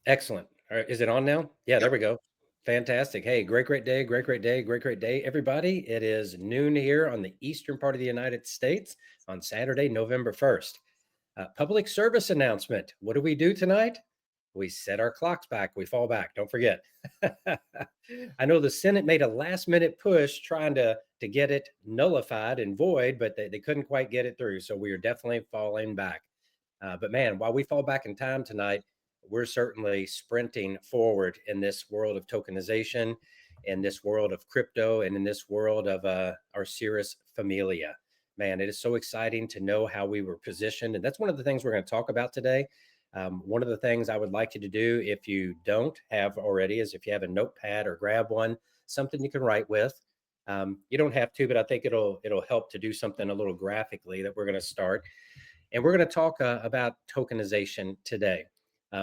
Excellent. All right, is it on now? Yeah, there Yep. we go. Fantastic. Hey, great day, great day, great day, everybody. It is noon here on the eastern part of the United States on Saturday, November 1st. Public service announcement. What do we do tonight? We set our clocks back. We fall back. Don't forget. I know the Senate made a last minute push trying to get it nullified and void, but they couldn't quite get it through. So we are definitely falling back. But man, while we fall back in time tonight, we're certainly sprinting forward in this world of tokenization, in this world of crypto, and in this world of our Cirrus Familia. Man, it is so exciting to know how we were positioned. And that's one of the things we're going to talk about today. One of the things I would like you to do, if you don't have already, is if you have a notepad or grab one, something you can write with. You don't have to, but I think it'll help to do something a little graphically that we're going to start. And we're going to talk about tokenization today.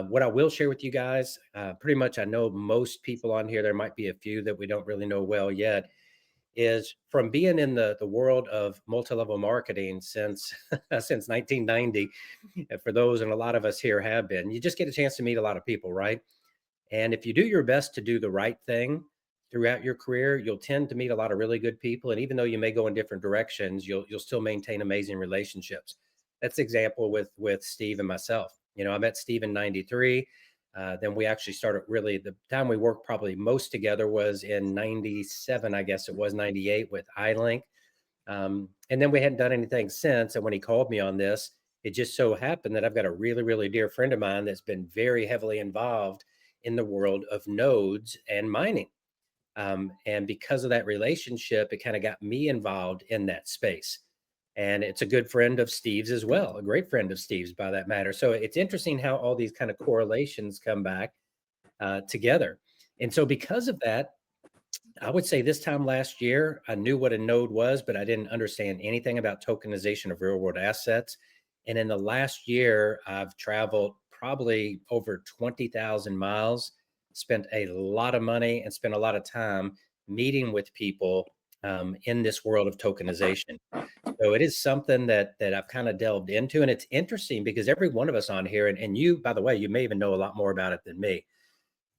What I will share with you guys, pretty much I know most people on here, there might be a few that we don't really know well yet, is from being in the world of multi-level marketing since since 1990. For those, and a lot of us here have been, you just get a chance to meet a lot of people, right? And if you do your best to do the right thing throughout your career, you'll tend to meet a lot of really good people. And even though you may go in different directions, you'll still maintain amazing relationships. That's the example with Steve and myself. You know, I met Steve in '93. Then we actually started really the time we worked probably most together was in '97, I guess it was '98 with iLink. And then we hadn't done anything since. And when he called me on this, it just so happened that I've got a really, really dear friend of mine that's been very heavily involved in the world of nodes and mining. And because of that relationship, it kind of got me involved in that space. And it's a good friend of Steve's as well, a great friend of Steve's by that matter. So it's interesting how all these kind of correlations come back together. And so, because of that, I would say this time last year, I knew what a node was, but I didn't understand anything about tokenization of real world assets. And in the last year, I've traveled probably over 20,000 miles, spent a lot of money, and spent a lot of time meeting with people in this world of tokenization. So it is something that I've kind of delved into. And it's interesting because every one of us on here, and you, by the way, you may even know a lot more about it than me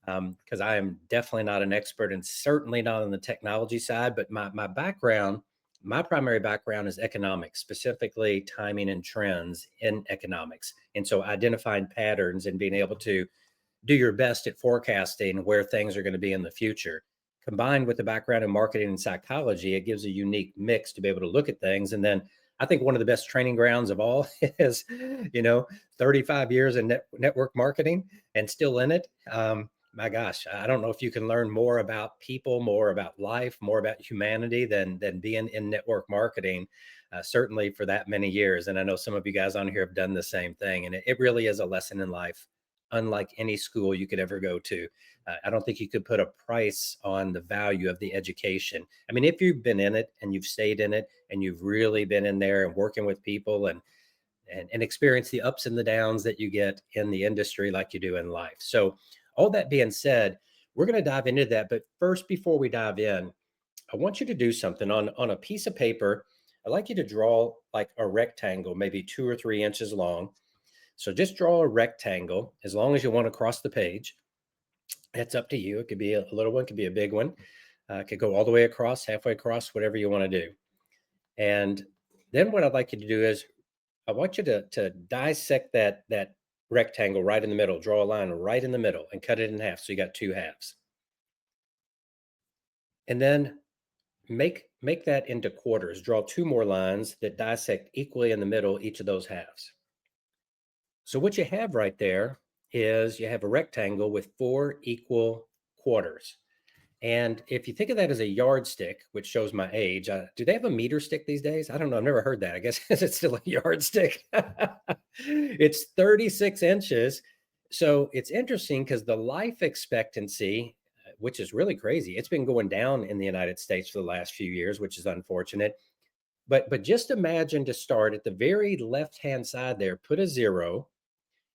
because I am definitely not an expert and certainly not on the technology side. But my background, my primary background is economics, specifically timing and trends in economics. And so identifying patterns and being able to do your best at forecasting where things are going to be in the future. Combined with the background in marketing and psychology, it gives a unique mix to be able to look at things. And then I think one of the best training grounds of all is, 35 years in network marketing and still in it. My gosh, I don't know if you can learn more about people, more about life, more about humanity than being in network marketing. Certainly for that many years, and I know some of you guys on here have done the same thing, and it really is a lesson in life unlike any school you could ever go to. I don't think you could put a price on the value of the education. I mean, if you've been in it and you've stayed in it and you've really been in there and working with people and experience the ups and the downs that you get in the industry like you do in life. So, all that being said, we're going to dive into that. But first, before we dive in, I want you to do something on a piece of paper. I'd like you to draw like a rectangle, maybe 2 or 3 inches long. So just draw a rectangle as long as you want across the page. That's up to you. It could be a little one, it could be a big one. It could go all the way across, halfway across, whatever you want to do. And then what I'd like you to do is I want you to dissect that rectangle right in the middle. Draw a line right in the middle and cut it in half. So you got two halves. And then make that into quarters. Draw two more lines that dissect equally in the middle each of those halves. So what you have right there is you have a rectangle with four equal quarters. And if you think of that as a yardstick, which shows my age, do they have a meter stick these days? I don't know. I've never heard that. I guess it's still a yardstick. It's 36 inches. So it's interesting because the life expectancy, which is really crazy, it's been going down in the United States for the last few years, which is unfortunate. But just imagine to start at the very left hand side there, put a zero,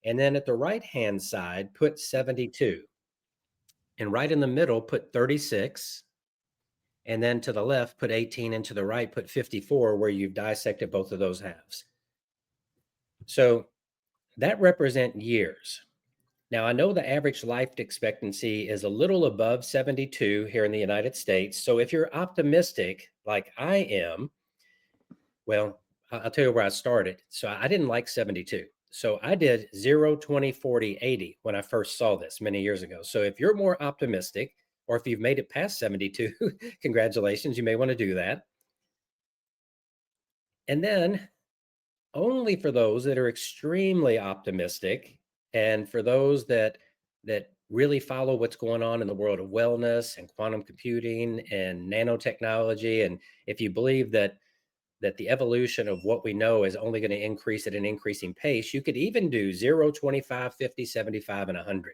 and then at the right hand side, put 72. And right in the middle, put 36. And then to the left, put 18. And to the right, put 54, where you've dissected both of those halves. So that represent years. Now, I know the average life expectancy is a little above 72 here in the United States. So if you're optimistic like I am, well, I'll tell you where I started. So I didn't like 72. So I did 0, 20, 40, 80 when I first saw this many years ago. So if you're more optimistic, or if you've made it past 72, congratulations, you may want to do that. And then only for those that are extremely optimistic and for those that really follow what's going on in the world of wellness and quantum computing and nanotechnology, and if you believe that the evolution of what we know is only going to increase at an increasing pace, you could even do 0, 25, 50, 75, and 100,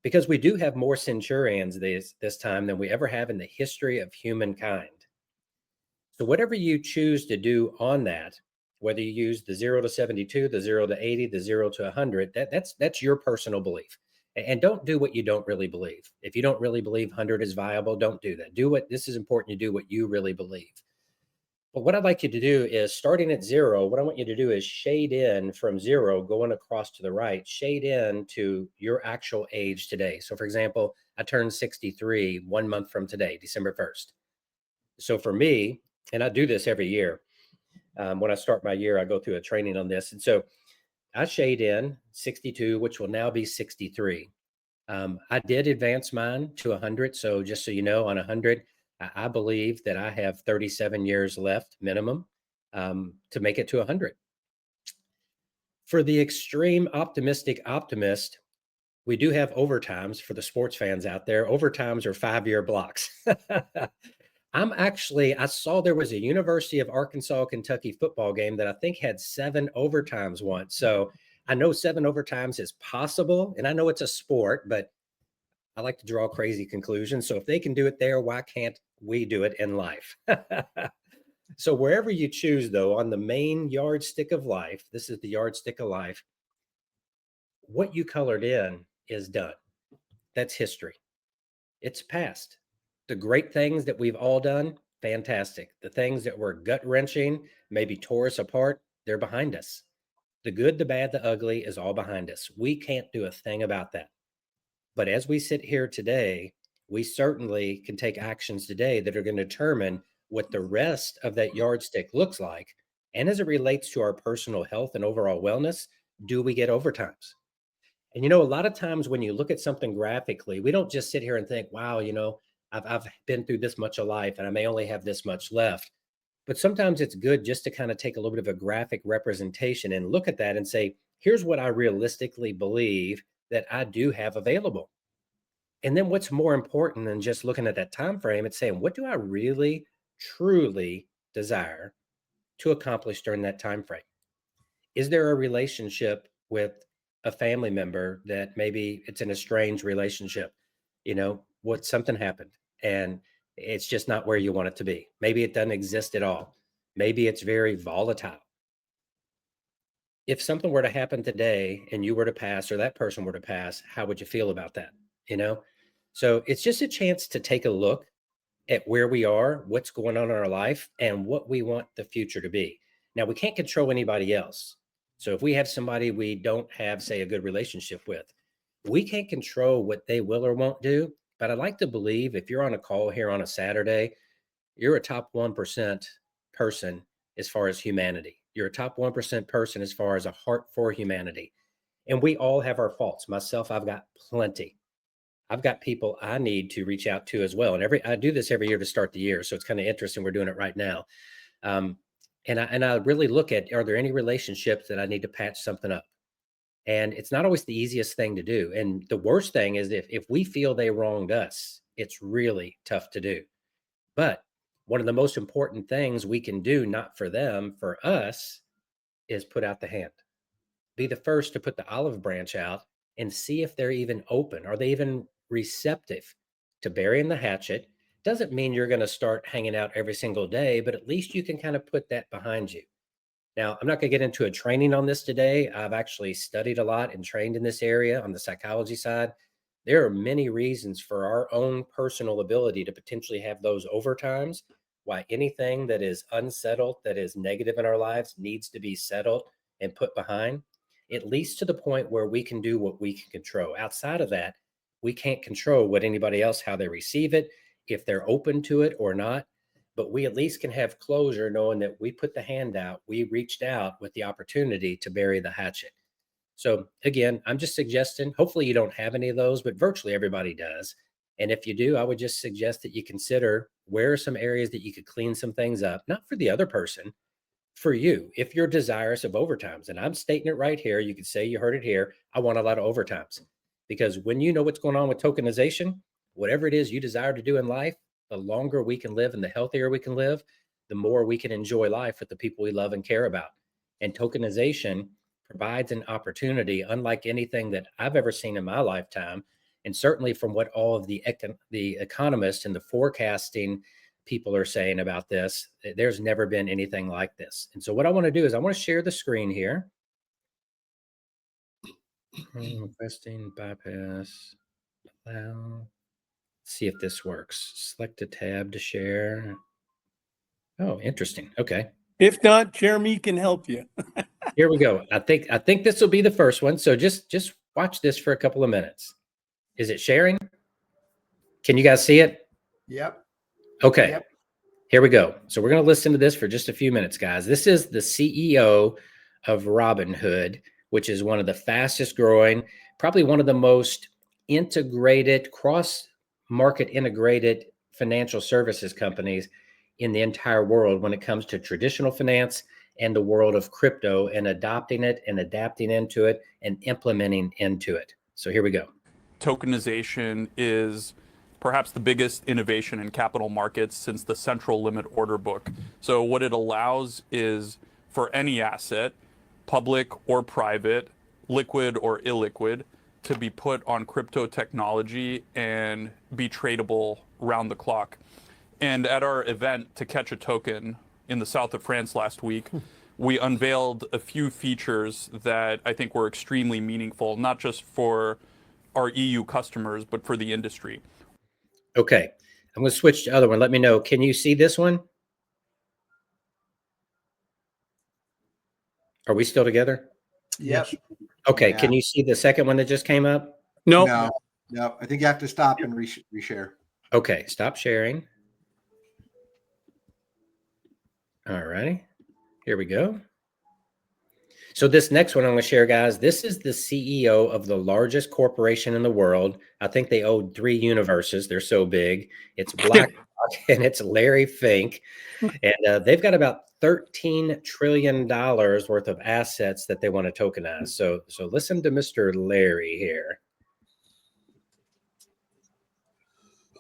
because we do have more centurions this time than we ever have in the history of humankind. So whatever you choose to do on that, whether you use the 0 to 72, the 0 to 80, the 0 to 100, that's your personal belief. And don't do what you don't really believe. If you don't really believe 100 is viable, don't do that. Do what this is important. You do what you really believe. But what I'd like you to do is, starting at 0, what I want you to do is shade in from 0, going across to the right, shade in to your actual age today. So for example, I turned 63 1 month from today, December 1st. So for me, and I do this every year, when I start my year, I go through a training on this. And so I shade in 62, which will now be 63. I did advance mine to 100. So just so you know, on 100, I believe that I have 37 years left minimum to make it to 100. For the extreme optimistic optimist, we do have overtimes for the sports fans out there. Overtimes are 5-year blocks. I saw there was a University of Arkansas, Kentucky football game that I think had 7 overtimes once. So I know 7 overtimes is possible, and I know it's a sport, but I like to draw crazy conclusions. So if they can do it there, why can't we do it in life? So wherever you choose, though, on the main yardstick of life, this is the yardstick of life, what you colored in is done. That's history. It's past. The great things that we've all done, fantastic. The things that were gut wrenching, maybe tore us apart, they're behind us. The good, the bad, the ugly is all behind us. We can't do a thing about that. But as we sit here today, we certainly can take actions today that are going to determine what the rest of that yardstick looks like. And as it relates to our personal health and overall wellness, do we get overtimes? And a lot of times when you look at something graphically, we don't just sit here and think, wow, I've been through this much of life and I may only have this much left. But sometimes it's good just to kind of take a little bit of a graphic representation and look at that and say, here's what I realistically believe that I do have available. And then what's more important than just looking at that time frame, it's saying, what do I really truly desire to accomplish during that time frame? Is there a relationship with a family member that maybe it's an estranged relationship? What something happened and it's just not where you want it to be. Maybe it doesn't exist at all. Maybe it's very volatile. If something were to happen today and you were to pass or that person were to pass, how would you feel about that? You know? So it's just a chance to take a look at where we are, what's going on in our life, and what we want the future to be. Now, we can't control anybody else. So if we have somebody we don't have, say, a good relationship with, we can't control what they will or won't do. But I like to believe if you're on a call here on a Saturday, you're a top 1% person as far as humanity. You're a top 1% person as far as a heart for humanity. And we all have our faults. Myself, I've got plenty. I've got people I need to reach out to as well. And I do this every year to start the year. So it's kind of interesting. We're doing it right now. Um, and I really look at, are there any relationships that I need to patch something up? And it's not always the easiest thing to do. And the worst thing is if we feel they wronged us, it's really tough to do. But one of the most important things we can do, not for them, for us, is put out the hand. Be the first to put the olive branch out and see if they're even open. Are they even receptive to burying the hatchet? Doesn't mean you're going to start hanging out every single day, but at least you can kind of put that behind you. Now, I'm not going to get into a training on this today. I've actually studied a lot and trained in this area on the psychology side. There are many reasons for our own personal ability to potentially have those overtimes, why anything that is unsettled, that is negative in our lives, needs to be settled and put behind. at least to the point where we can do what we can control. Outside of that, we can't control what anybody else, how they receive it, if they're open to it or not. But we at least can have closure knowing that we put the hand out, we reached out with the opportunity to bury the hatchet. So again, I'm just suggesting, hopefully you don't have any of those, but virtually everybody does. And if you do, I would just suggest that you consider where are some areas that you could clean some things up, not for the other person, for you. If you're desirous of overtimes, and I'm stating it right here, you could say you heard it here. I want a lot of overtimes, because when you know what's going on with tokenization, whatever it is you desire to do in life, the longer we can live and the healthier we can live, the more we can enjoy life with the people we love and care about. And tokenization provides an opportunity unlike anything that I've ever seen in my lifetime. And certainly from what all of the economists and the forecasting people are saying about this, there's never been anything like this. And so what I want to do is I want to share the screen here. Requesting bypass. Allow. See if this works. Select a tab to share. Oh, interesting. Okay. If not, Jeremy can help you. Here we go. I think this will be the first one. So just watch this for a couple of minutes. Is it sharing? Can you guys see it? Yep. Okay. Yep. Here we go. So we're going to listen to this for just a few minutes, guys. This is the CEO of Robinhood, which is one of the fastest growing, probably one of the most integrated, cross-market integrated financial services companies in the entire world when it comes to traditional finance and the world of crypto, and adopting it and adapting into it and implementing into it. So here we go. Tokenization is perhaps the biggest innovation in capital markets since the central limit order book. So what it allows is for any asset, public or private, liquid or illiquid, to be put on crypto technology and be tradable round the clock. And at our event, To Catch a Token, in the south of France last week, we unveiled a few features that I think were extremely meaningful, not just for our EU customers, but for the industry. Okay, I'm going to switch to the other one. Let me know. Can you see this one? Are we still together? Yep. Okay, Yeah. Can you see the second one that just came up? No. No. I think you have to stop and reshare. Okay, stop sharing. All right, here we go. So this next one I'm going to share, guys, this is the CEO of the largest corporation in the world. I think they own 3 universes. They're so big. It's BlackRock and it's Larry Fink. And they've got about $13 trillion worth of assets that they want to tokenize. So listen to Mr. Larry here.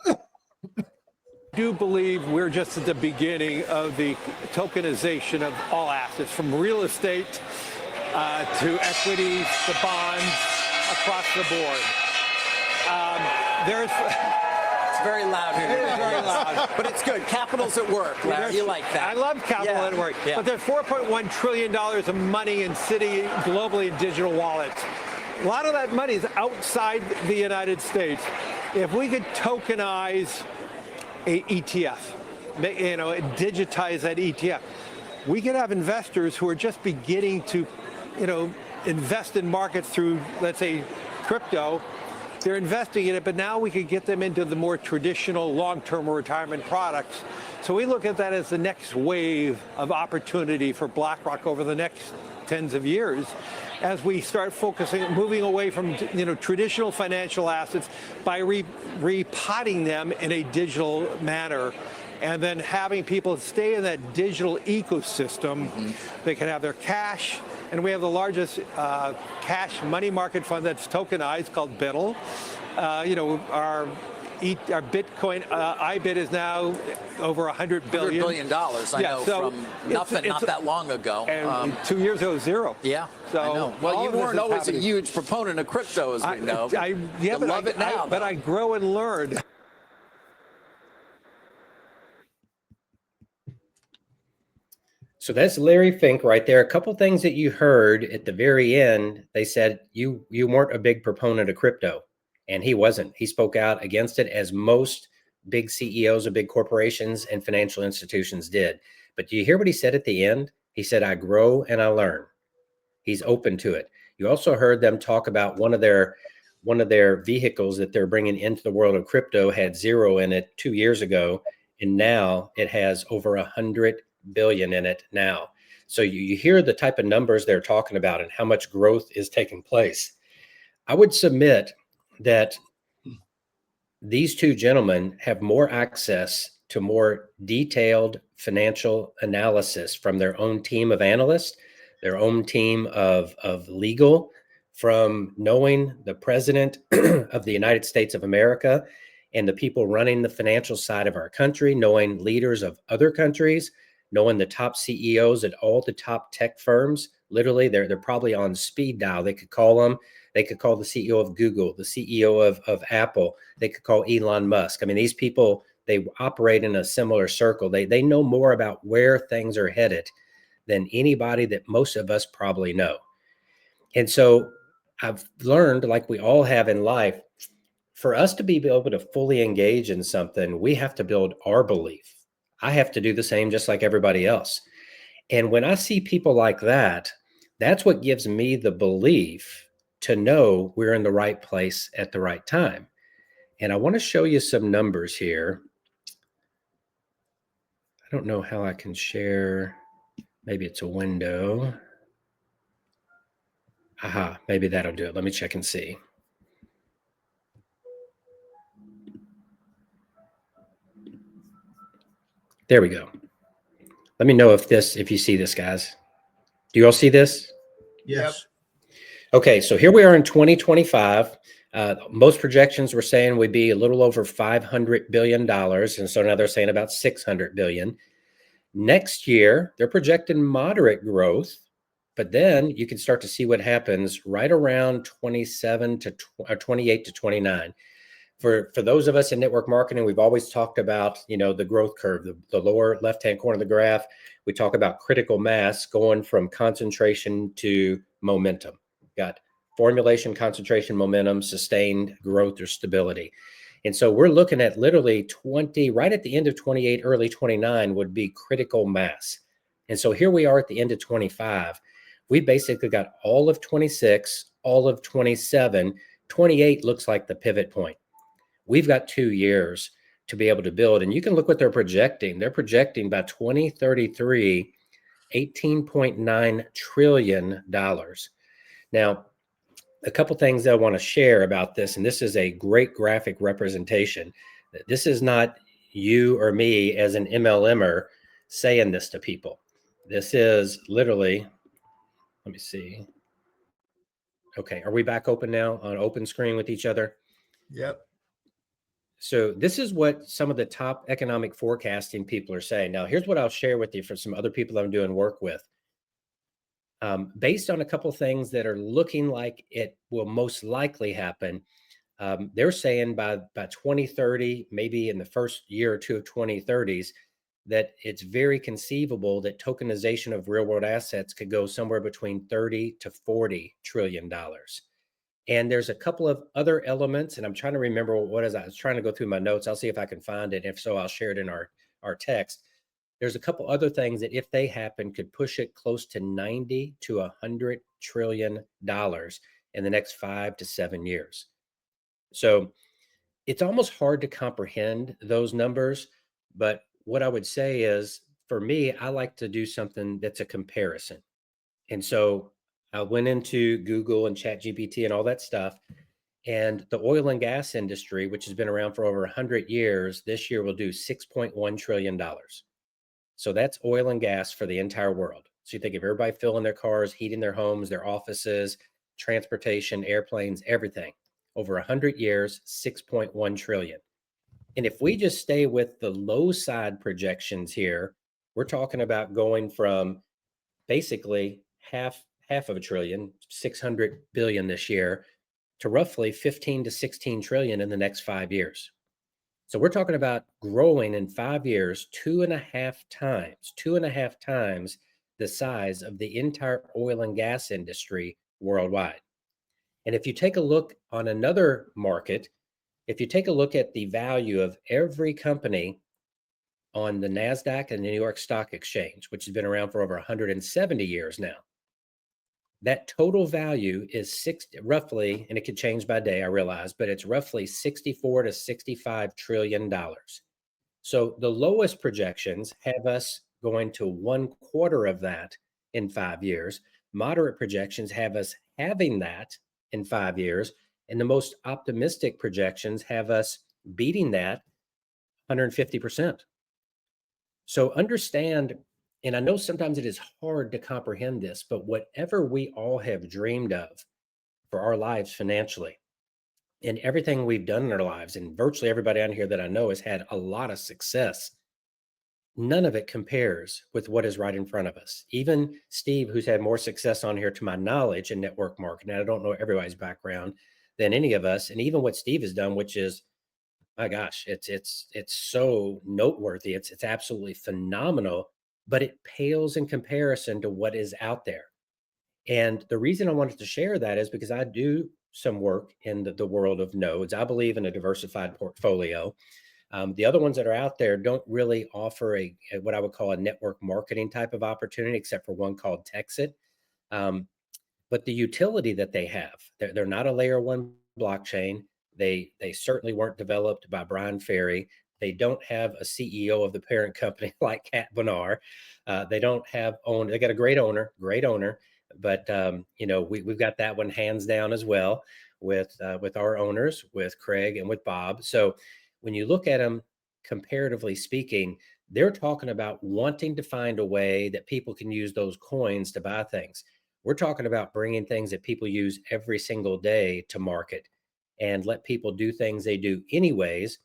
I do believe we're just at the beginning of the tokenization of all assets, from real estate to equities to bonds across the board. It's very loud here. It is very loud. But it's good. Capital's at work, Larry. You like that. I love capital at work. Yeah. But there's $4.1 trillion of money in globally in digital wallets. A lot of that money is outside the United States. If we could tokenize a ETF, digitize that ETF, we could have investors who are just beginning to, invest in markets through, let's say, crypto. They're investing in it, but now we could get them into the more traditional long-term retirement products. So we look at that as the next wave of opportunity for BlackRock over the next tens of years, as we start moving away from traditional financial assets by repotting them in a digital manner, and then having people stay in that digital ecosystem. Mm-hmm. They can have their cash, and we have the largest cash money market fund that's tokenized called BITL. Our Bitcoin IBIT is now over $100 billion. $100 billion, I know, from nothing not that long ago. And 2 years ago, zero. Yeah, so I know. Well, you weren't always a huge proponent of crypto, as we know. I love it now. But I grow and learn. So that's Larry Fink right there. A couple things that you heard at the very end. They said you weren't a big proponent of crypto, and he wasn't. He spoke out against it, as most big CEOs of big corporations and financial institutions did. But do you hear what he said at the end? He said, I grow and I learn. He's open to it. You also heard them talk about one of their vehicles that they're bringing into the world of crypto had zero in it 2 years ago, and now it has over 100 billion in it now. So you hear the type of numbers they're talking about and how much growth is taking place. I would submit that these two gentlemen have more access to more detailed financial analysis from their own team of analysts, their own team of legal, from knowing the president of the United States of America and the people running the financial side of our country, knowing leaders of other countries, knowing the top CEOs at all the top tech firms. Literally, they're probably on speed dial. They could call them. They could call the CEO of Google, the CEO of Apple. They could call Elon Musk. I mean, these people, they operate in a similar circle. They know more about where things are headed than anybody that most of us probably know. And so I've learned, like we all have in life, for us to be able to fully engage in something, we have to build our belief. I have to do the same just like everybody else. And when I see people like that, that's what gives me the belief to know we're in the right place at the right time. And I want to show you some numbers here. I don't know how I can share. Maybe it's a window. Aha, maybe that'll do it. Let me check and see. There we go. Let me know if you see this, guys. Do you all see this? Yes. Okay, so here we are in 2025. Most projections were saying we'd be a little over $500 billion. And so now they're saying about 600 billion. Next year, they're projecting moderate growth, but then you can start to see what happens right around 27 to 28 to 29. For those of us in network marketing, we've always talked about, the growth curve, the lower left-hand corner of the graph. We talk about critical mass going from concentration to momentum. Got formulation, concentration, momentum, sustained growth or stability. And so we're looking at literally right at the end of 28, early 29 would be critical mass. And so here we are at the end of 25. We basically got all of 26, all of 27. 28 looks like the pivot point. We've got 2 years to be able to build. And you can look what they're projecting. They're projecting by 2033, $18.9 trillion. Now, a couple things I want to share about this, and this is a great graphic representation. This is not you or me as an MLMer saying this to people. This is literally, let me see. Okay, are we back open now on open screen with each other? Yep. So this is what some of the top economic forecasting people are saying. Now, here's what I'll share with you for some other people I'm doing work with. Based on a couple things that are looking like it will most likely happen, they're saying by 2030, maybe in the first year or two of 2030s, that it's very conceivable that tokenization of real world assets could go somewhere between 30 to 40 trillion dollars. And there's a couple of other elements, and I'm trying to remember I was trying to go through my notes. I'll see if I can find it. If so, I'll share it in our text. There's a couple other things that if they happen could push it close to 90 to 100 trillion dollars in the next 5 to 7 years. So it's almost hard to comprehend those numbers. But what I would say is, for me, I like to do something that's a comparison. And so I went into Google and ChatGPT and all that stuff. And the oil and gas industry, which has been around for over 100 years, this year will do $6.1 trillion. So that's oil and gas for the entire world. So you think of everybody filling their cars, heating their homes, their offices, transportation, airplanes, everything. Over 100 years, 6.1 trillion. And if we just stay with the low side projections here, we're talking about going from basically half of a trillion, 600 billion this year, to roughly 15 to 16 trillion in the next 5 years. So we're talking about growing in 5 years 2.5 times the size of the entire oil and gas industry worldwide. And if you take a look on another market, if you take a look at the value of every company on the NASDAQ and the New York Stock Exchange, which has been around for over 170 years now, That total value is roughly, and it could change by day, I realize, but it's roughly 64 to 65 trillion dollars. So the lowest projections have us going to 1/4 of that in 5 years. Moderate projections have us having that in 5 years. And the most optimistic projections have us beating that 150%. So understand, and I know sometimes it is hard to comprehend this, but whatever we all have dreamed of for our lives financially, and everything we've done in our lives, and virtually everybody on here that I know has had a lot of success, none of it compares with what is right in front of us. Even Steve, who's had more success on here to my knowledge in network marketing, I don't know everybody's background than any of us, and even what Steve has done, which is, my gosh, it's so noteworthy. It's absolutely phenomenal, but it pales in comparison to what is out there. And the reason I wanted to share that is because I do some work in the world of nodes. I believe in a diversified portfolio. The other ones that are out there don't really offer what I would call a network marketing type of opportunity, except for one called Texit. But the utility that they have, they're not a layer one blockchain. They certainly weren't developed by Brian Ferry. They don't have a CEO of the parent company like Cat Bonar. They don't have owner. They got a great owner, but we've got that one hands down as well with our owners, with Craig and with Bob. So when you look at them, comparatively speaking, they're talking about wanting to find a way that people can use those coins to buy things. We're talking about bringing things that people use every single day to market and let people do things they do anyways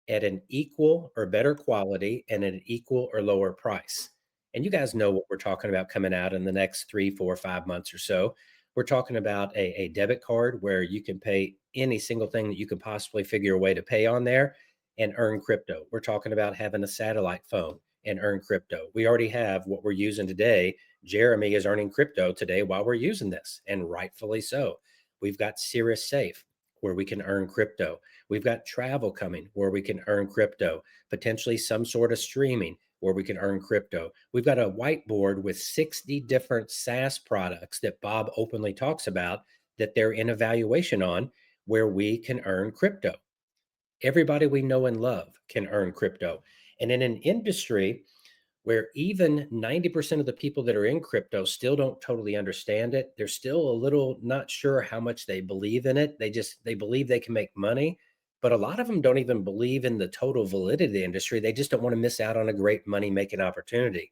at an equal or better quality and at an equal or lower price. And you guys know what we're talking about coming out in the next 3, 4, 5 months or so. We're talking about a debit card where you can pay any single thing that you can possibly figure a way to pay on there and earn crypto. We're talking about having a satellite phone and earn crypto. We already have what we're using today. Jeremy is earning crypto today while we're using this, and rightfully so. We've got Cirrus Safe where we can earn crypto. We've got travel coming where we can earn crypto, potentially some sort of streaming where we can earn crypto. We've got a whiteboard with 60 different SaaS products that Bob openly talks about that they're in evaluation on where we can earn crypto. Everybody we know and love can earn crypto. And in an industry where even 90% of the people that are in crypto still don't totally understand it, they're still a little not sure how much they believe in it. They believe they can make money, but a lot of them don't even believe in the total validity of the industry. They just don't want to miss out on a great money making opportunity.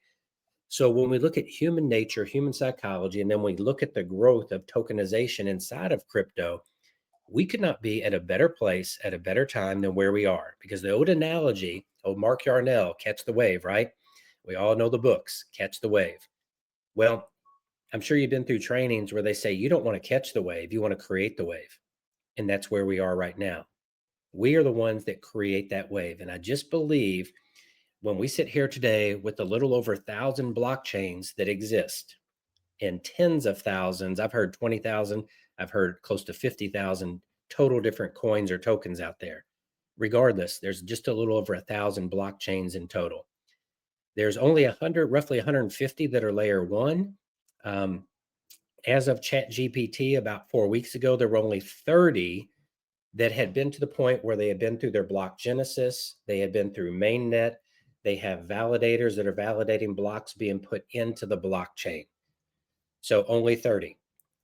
So when we look at human nature, human psychology, and then we look at the growth of tokenization inside of crypto, we could not be at a better place at a better time than where we are. Because the old analogy, Mark Yarnell, catch the wave, right? We all know the books, Catch the Wave. Well, I'm sure you've been through trainings where they say you don't want to catch the wave, you want to create the wave. And that's where we are right now. We are the ones that create that wave. And I just believe when we sit here today with a little over 1,000 blockchains that exist and tens of thousands, I've heard 20,000, I've heard close to 50,000 total different coins or tokens out there. Regardless, there's just a little over 1,000 blockchains in total. There's only roughly 150 that are layer one. As of ChatGPT about 4 weeks ago, there were only 30 that had been to the point where they had been through their block genesis. They had been through mainnet. They have validators that are validating blocks being put into the blockchain. So only 30.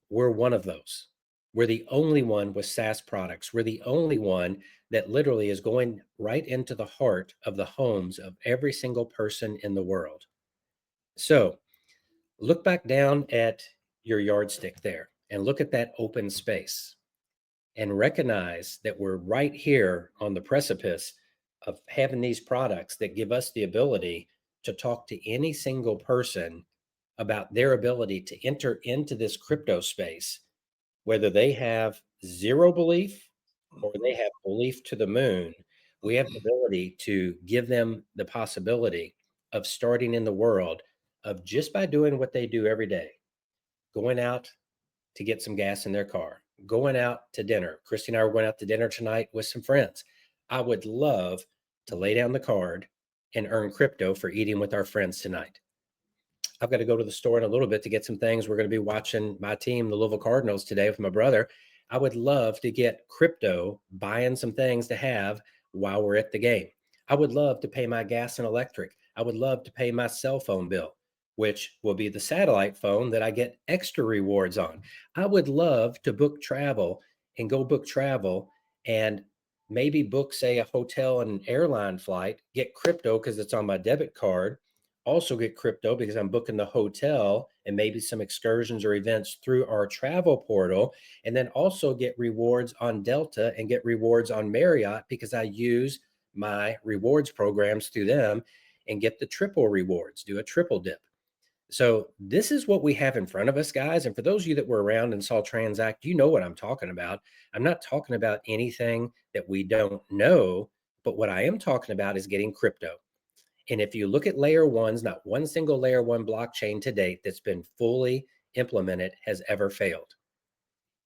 We're one of those. We're the only one with SaaS products. We're the only one that literally is going right into the heart of the homes of every single person in the world. So look back down at your yardstick there and look at that open space and recognize that we're right here on the precipice of having these products that give us the ability to talk to any single person about their ability to enter into this crypto space, whether they have zero belief or they have belief to the moon. We have the ability to give them the possibility of starting in the world of just by doing what they do every day, going out to get some gas in their car, going out to dinner. Christy and I were going out to dinner tonight with some friends. I would love to lay down the card and earn crypto for eating with our friends tonight. I've got to go to the store in a little bit to get some things. We're going to be watching my team, the Louisville Cardinals, today with my brother. I would love to get crypto, buying some things to have while we're at the game. I would love to pay my gas and electric. I would love to pay my cell phone bill, which will be the satellite phone that I get extra rewards on. I would love to book travel and go book travel and maybe book, say, a hotel and airline flight, get crypto because it's on my debit card, also get crypto because I'm booking the hotel and maybe some excursions or events through our travel portal, and then also get rewards on Delta and get rewards on Marriott because I use my rewards programs through them and get the triple rewards, do a triple dip. So this is what we have in front of us, guys. And for those of you that were around and saw Transact, you know what I'm talking about. I'm not talking about anything that we don't know, but what I am talking about is getting crypto. And if you look at layer ones, not one single layer one blockchain to date that's been fully implemented has ever failed.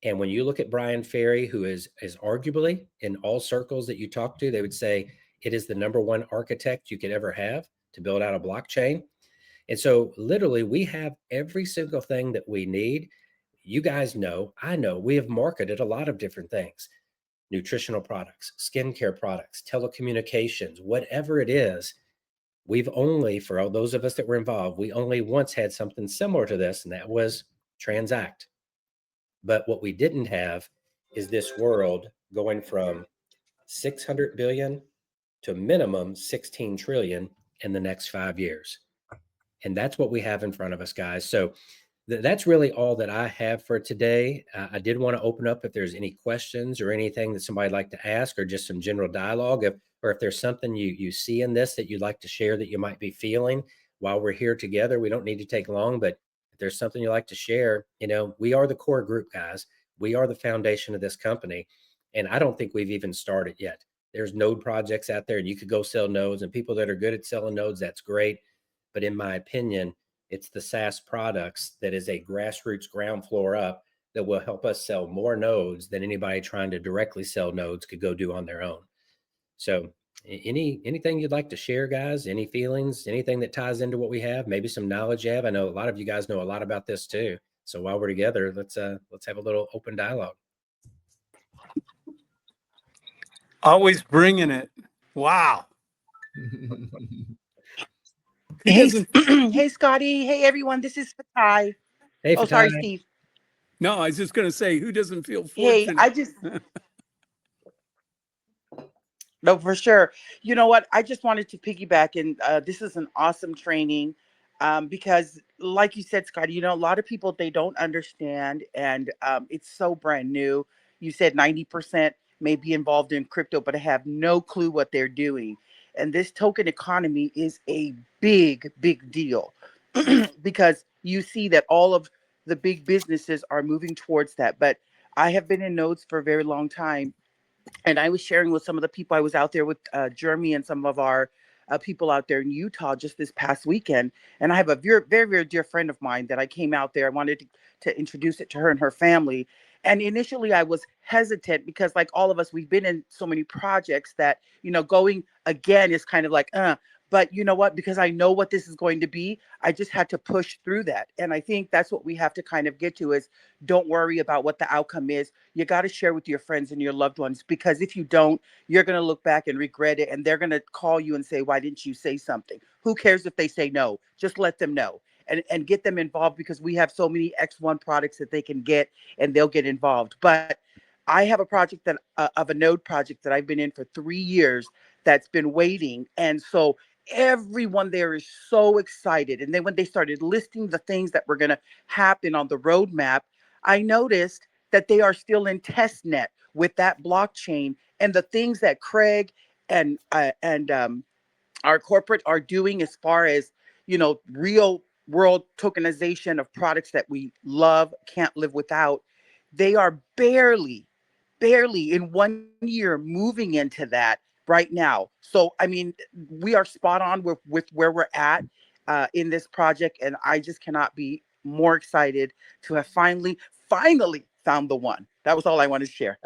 And when you look at Brian Ferry, who is arguably in all circles that you talk to, they would say it is the number one architect you could ever have to build out a blockchain. And so literally we have every single thing that we need. You guys know, I know, we have marketed a lot of different things, nutritional products, skincare products, telecommunications, whatever it is. We've only, for all those of us that were involved, we only once had something similar to this, and that was Transact. But what we didn't have is this world going from 600 billion to minimum 16 trillion in the next 5 years. And that's what we have in front of us, guys. So that's really all that I have for today. I did want to open up if there's any questions or anything that somebody'd like to ask, or just some general dialogue, or if there's something you see in this that you'd like to share that you might be feeling while we're here together. We don't need to take long, but if there's something you'd like to share, we are the core group, guys. We are the foundation of this company. And I don't think we've even started yet. There's node projects out there and you could go sell nodes, and people that are good at selling nodes, that's great. But in my opinion, it's the SaaS products that is a grassroots ground floor up that will help us sell more nodes than anybody trying to directly sell nodes could go do on their own. So anything you'd like to share, guys? Any feelings, anything that ties into what we have, maybe some knowledge you have? I know a lot of you guys know a lot about this too. So while we're together, let's have a little open dialogue. Always bringing it. Wow. Hey, hey, Scotty. Hey, everyone. This is Fatai. Hey, Oh, sorry, Fatai. Steve. No, I was just going to say, who doesn't feel Hey, fortunate? no, for sure. You know what? I just wanted to piggyback, and this is an awesome training because, like you said, Scotty, a lot of people, they don't understand, and it's so brand new. You said 90% may be involved in crypto, but have no clue what they're doing. And this token economy is a big, big deal because you see that all of the big businesses are moving towards that. But I have been in nodes for a very long time, and I was sharing with some of the people. I was out there with Jeremy and some of our people out there in Utah just this past weekend. And I have a very, very, very dear friend of mine that I came out there. I wanted to introduce it to her and her family. And initially I was hesitant because, like all of us, we've been in so many projects that, going again is kind of like, but you know what? Because I know what this is going to be, I just had to push through that. And I think that's what we have to kind of get to is don't worry about what the outcome is. You got to share with your friends and your loved ones, because if you don't, you're going to look back and regret it. And they're going to call you and say, why didn't you say something? Who cares if they say no? Just let them know and get them involved, because we have so many X1 products that they can get and they'll get involved. But I have a project that of a node project that I've been in for 3 years that's been waiting. And so everyone there is so excited. And then when they started listing the things that were going to happen on the roadmap, I noticed that they are still in test net with that blockchain, and the things that Craig and our corporate are doing as far as, real world tokenization of products that we love, can't live without. They are barely in 1 year moving into that right now. So, I mean, we are spot on with where we're at in this project. And I just cannot be more excited to have finally found the one. That was all I wanted to share.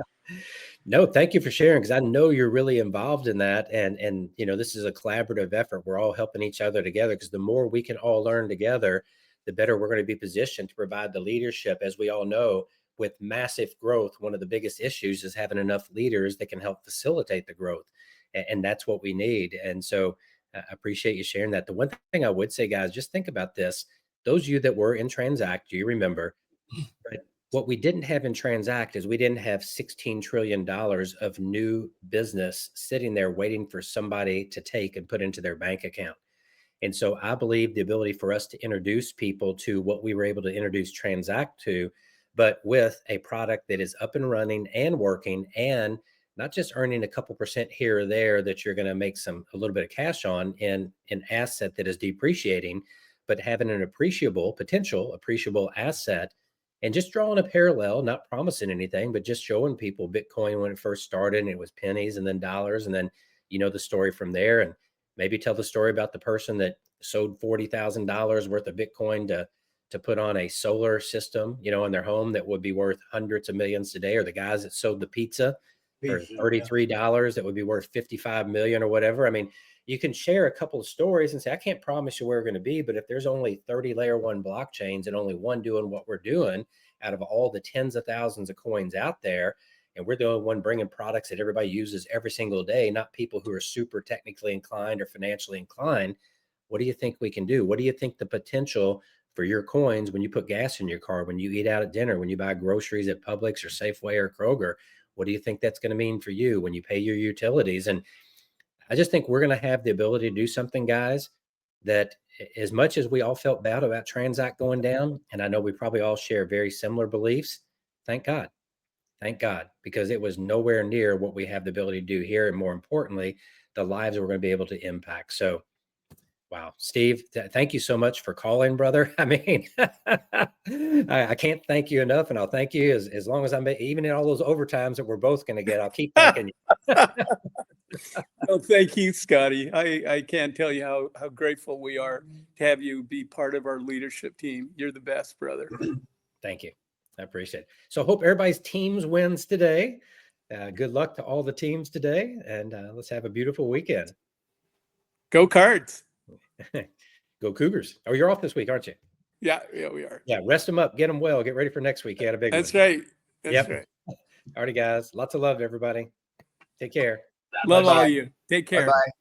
No, thank you for sharing, because I know you're really involved in that. And this is a collaborative effort. We're all helping each other together, because the more we can all learn together, the better we're going to be positioned to provide the leadership. As we all know, with massive growth, one of the biggest issues is having enough leaders that can help facilitate the growth. And that's what we need. And so I appreciate you sharing that. The one thing I would say, guys, just think about this. Those of you that were in Transact, do you remember? Right. What we didn't have in Transact is we didn't have $16 trillion of new business sitting there waiting for somebody to take and put into their bank account. And so I believe the ability for us to introduce people to what we were able to introduce Transact to, but with a product that is up and running and working, and not just earning a couple percent here or there that you're going to make a little bit of cash on in an asset that is depreciating, but having an appreciable asset. And just drawing a parallel, not promising anything, but just showing people Bitcoin when it first started, and it was pennies and then dollars. And then, the story from there. And maybe tell the story about the person that sold $40,000 worth of Bitcoin to put on a solar system, in their home that would be worth hundreds of millions today, or the guys that sold the pizza for $33 that would be worth 55 million or whatever. I mean, you can share a couple of stories and say, I can't promise you where we're going to be, but if there's only 30 layer one blockchains and only one doing what we're doing out of all the tens of thousands of coins out there, and we're the only one bringing products that everybody uses every single day, not people who are super technically inclined or financially inclined, what do you think we can do? What do you think the potential for your coins when you put gas in your car, when you eat out at dinner, when you buy groceries at Publix or Safeway or Kroger? What do you think that's going to mean for you when you pay your utilities? And I just think we're going to have the ability to do something, guys, that as much as we all felt bad about Transact going down, and I know we probably all share very similar beliefs, thank God, because it was nowhere near what we have the ability to do here. And more importantly, the lives we're going to be able to impact. So, wow, Steve, thank you so much for calling, brother. I mean, I can't thank you enough, and I'll thank you as long as I'm even in all those overtimes that we're both going to get. I'll keep thanking you. Well, thank you, Scotty. I can't tell you how grateful we are to have you be part of our leadership team. You're the best, brother. Thank you. I appreciate it. So I hope everybody's teams wins today. Good luck to all the teams today, and let's have a beautiful weekend. Go Cards. Go Cougars. Oh, you're off this week, aren't you? Yeah, we are. Yeah, rest them up, get them well, get ready for next week. You had a big That's one. right. That's Yep. right. All righty, guys. Lots of love, everybody. Take care. Love Bye-bye. all you. Take care. Bye-bye.